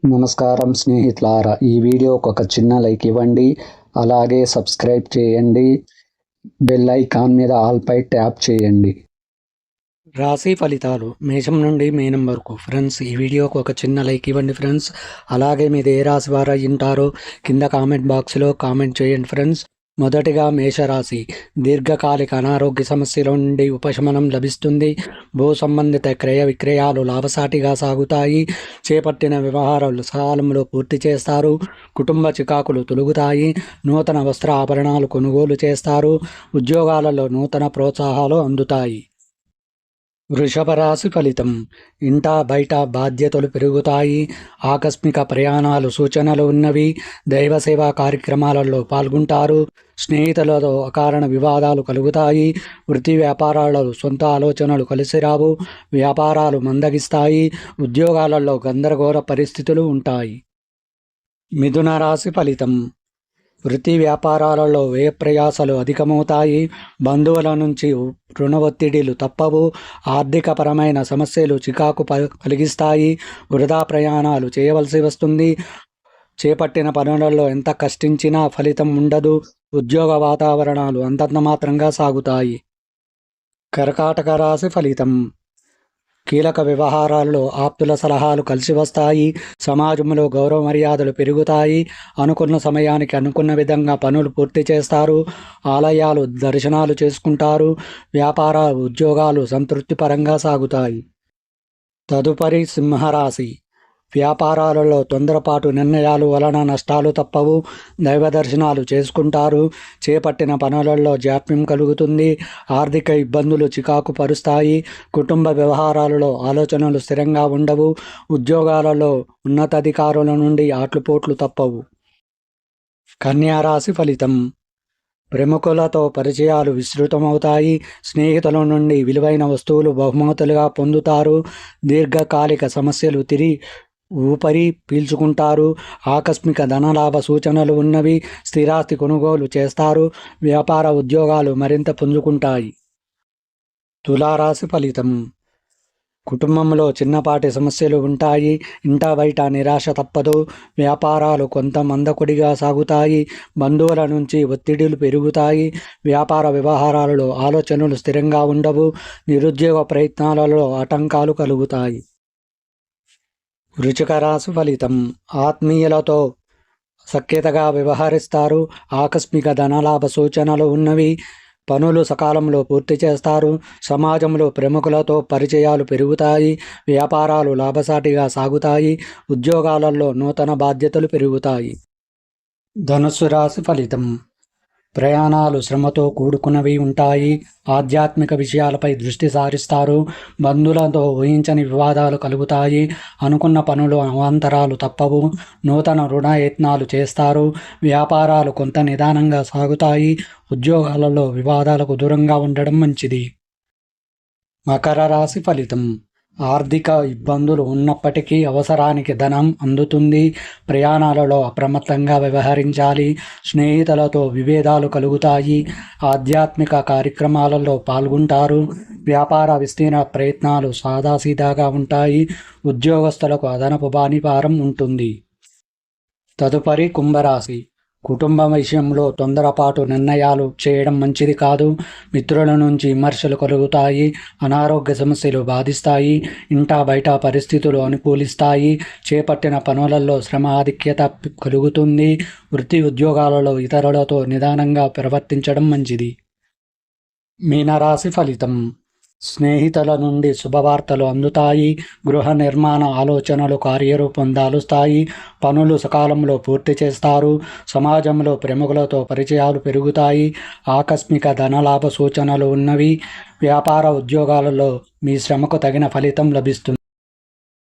నమస్కారం స్నేహితులారా, ఈ వీడియోకి ఒక చిన్న లైక్ ఇవ్వండి. అలాగే సబ్స్క్రైబ్ చేయండి. బెల్ ఐకాన్ మీద ఆల్ పై ట్యాప్ చేయండి. రాశి ఫలితాలు మేషం నుండి మీనం వరకు. ఫ్రెండ్స్, ఈ వీడియోకి ఒక చిన్న లైక్ ఇవ్వండి ఫ్రెండ్స్. అలాగే మీరు ఏ రాశి వారు ఉంటారో కింద కామెంట్ బాక్స్లో కామెంట్ చేయండి ఫ్రెండ్స్. మొదటిగా మేషరాశి. దీర్ఘకాలిక అనారోగ్య సమస్యల నుండి ఉపశమనం లభిస్తుంది. భూ సంబంధిత క్రయ విక్రయాలు లాభసాటిగా సాగుతాయి. చేపట్టిన వ్యవహారాలు సకాలంలో పూర్తి చేస్తారు. కుటుంబ చికాకులు తొలగుతాయి. నూతన వస్త్ర ఆభరణాలు కొనుగోలు చేస్తారు. ఉద్యోగాలలో నూతన ప్రోత్సాహాలు అందుతాయి. వృషభ రాశి ఫలితం. ఇంటా బయట బాధ్యతలు పెరుగుతాయి. ఆకస్మిక ప్రయాణాలు సూచనలు ఉన్నవి. దైవ సేవా కార్యక్రమాలలో పాల్గొంటారు. స్నేహితులతో అకారణ వివాదాలు కలుగుతాయి. వృత్తి వ్యాపారాలలో సొంత ఆలోచనలు కలిసిరావు. వ్యాపారాలు మందగిస్తాయి. ఉద్యోగాలలో గందరగోళ పరిస్థితులు ఉంటాయి. మిథున రాశి ఫలితం. వృత్తి వ్యాపారాలలో వ్యయ ప్రయాసాలు అధికమవుతాయి. బంధువుల నుంచి రుణ ఒత్తిడిలు తప్పవు. ఆర్థికపరమైన సమస్యలు చికాకు కలిగిస్తాయి. వృధా ప్రయాణాలు చేయవలసి వస్తుంది. చేపట్టిన పనులలో ఎంత కష్టించినా ఫలితం ఉండదు. ఉద్యోగ వాతావరణాలు అంతంత మాత్రంగా సాగుతాయి. కర్కాటక రాశి ఫలితం. కీలక వ్యవహారాల్లో ఆప్తుల సలహాలు కలిసి వస్తాయి. సమాజంలో గౌరవ మర్యాదలు పెరుగుతాయి. అనుకున్న సమయానికి అనుకున్న విధంగా పనులు పూర్తి చేస్తారు. ఆలయాలు దర్శనాలు చేసుకుంటారు. వ్యాపార ఉద్యోగాలు సంతృప్తిపరంగా సాగుతాయి. తదుపరి సింహరాశి. వ్యాపారాలలో తొందరపాటు నిర్ణయాలు వలన నష్టాలు తప్పవు. దైవ దర్శనాలు చేసుకుంటారు. చేపట్టిన పనులలో జాప్యం కలుగుతుంది. ఆర్థిక ఇబ్బందులు చికాకు పరుస్తాయి. కుటుంబ వ్యవహారాలలో ఆలోచనలు స్థిరంగా ఉండవు. ఉద్యోగాలలో ఉన్నతాధికారుల నుండి ఆట్లుపోట్లు తప్పవు. కన్యా రాశి ఫలితం. ప్రముఖులతో పరిచయాలు విస్తృతమవుతాయి. స్నేహితుల నుండి విలువైన వస్తువులు బహుమతులుగా పొందుతారు. దీర్ఘకాలిక సమస్యలు ఊపరి పీల్చుకుంటారు. ఆకస్మిక ధనలాభ సూచనలు ఉన్నవి. స్థిరాస్తి కొనుగోలు చేస్తారు. వ్యాపార ఉద్యోగాలు మరింత పుంజుకుంటాయి. తులారాశి ఫలితం. కుటుంబంలో చిన్నపాటి సమస్యలు ఉంటాయి. ఇంటా బయట నిరాశ తప్పదు. వ్యాపారాలు కొంత మందకొడిగా సాగుతాయి. బంధువుల నుంచి ఒత్తిడిలు పెరుగుతాయి. వ్యాపార వ్యవహారాలలో ఆలోచనలు స్థిరంగా ఉండవు. నిరుద్యోగ ప్రయత్నాలలో ఆటంకాలు కలుగుతాయి. వృశ్చిక రాశి ఫలితం. ఆత్మీయులతో సఖ్యతగా వ్యవహరిస్తారు. ఆకస్మిక ధనలాభ సూచనలు ఉన్నవి. పనులు సకాలంలో పూర్తి చేస్తారు. సమాజంలో ప్రముఖులతో పరిచయాలు పెరుగుతాయి. వ్యాపారాలు లాభసాటిగా సాగుతాయి. ఉద్యోగాలలో నూతన బాధ్యతలు పెరుగుతాయి. ధనుస్సు రాశి ఫలితం. ప్రయాణాలు శ్రమతో కూడుకున్నవి ఉంటాయి. ఆధ్యాత్మిక విషయాలపై దృష్టి సారిస్తారు. బంధువులతో ఊహించని వివాదాలు కలుగుతాయి. అనుకున్న పనులు అవాంతరాలు తప్పవు. నూతన రుణ యత్నాలు చేస్తారు. వ్యాపారాలు కొంత నిదానంగా సాగుతాయి. ఉద్యోగాలలో వివాదాలకు దూరంగా ఉండడం మంచిది. మకర రాశి ఫలితం. ఆర్థిక ఇబ్బందులు ఉన్నప్పటికీ అవసరానికి ధనం అందుతుంది. ప్రయాణాలలో అప్రమత్తంగా వ్యవహరించాలి. స్నేహితులతో విభేదాలు కలుగుతాయి. ఆధ్యాత్మిక కార్యక్రమాలలో పాల్గొంటారు. వ్యాపార విస్తీర్ణ ప్రయత్నాలు సాదాసీదాగా ఉంటాయి. ఉద్యోగస్తులకు అదనపు భారం ఉంటుంది. తదుపరి కుంభరాశి. కుటుంబం విషయంలో తొందరపాటు నిర్ణయాలు చేయడం మంచిది కాదు. మిత్రుల నుంచి విమర్శలు కలుగుతాయి. అనారోగ్య సమస్యలు బాధిస్తాయి. ఇంటా బయట పరిస్థితులు అనుకూలిస్తాయి. చేపట్టిన పనులలో శ్రమ ఆధిక్యత కలుగుతుంది. వృత్తి ఉద్యోగాలలో ఇతరులతో నిదానంగా ప్రవర్తించడం మంచిది. మీనరాశి ఫలితం. స్నేహితుల నుండి శుభవార్తలు అందుతాయి. గృహ నిర్మాణ ఆలోచనలు కార్యరూపం దాలుస్తాయి. పనులు సకాలంలో పూర్తి చేస్తారు. సమాజంలో ప్రముఖులతో పరిచయాలు పెరుగుతాయి. ఆకస్మిక ధనలాభ సూచనలు ఉన్నవి. వ్యాపార ఉద్యోగాలలో మీ శ్రమకు తగిన ఫలితం లభిస్తుంది.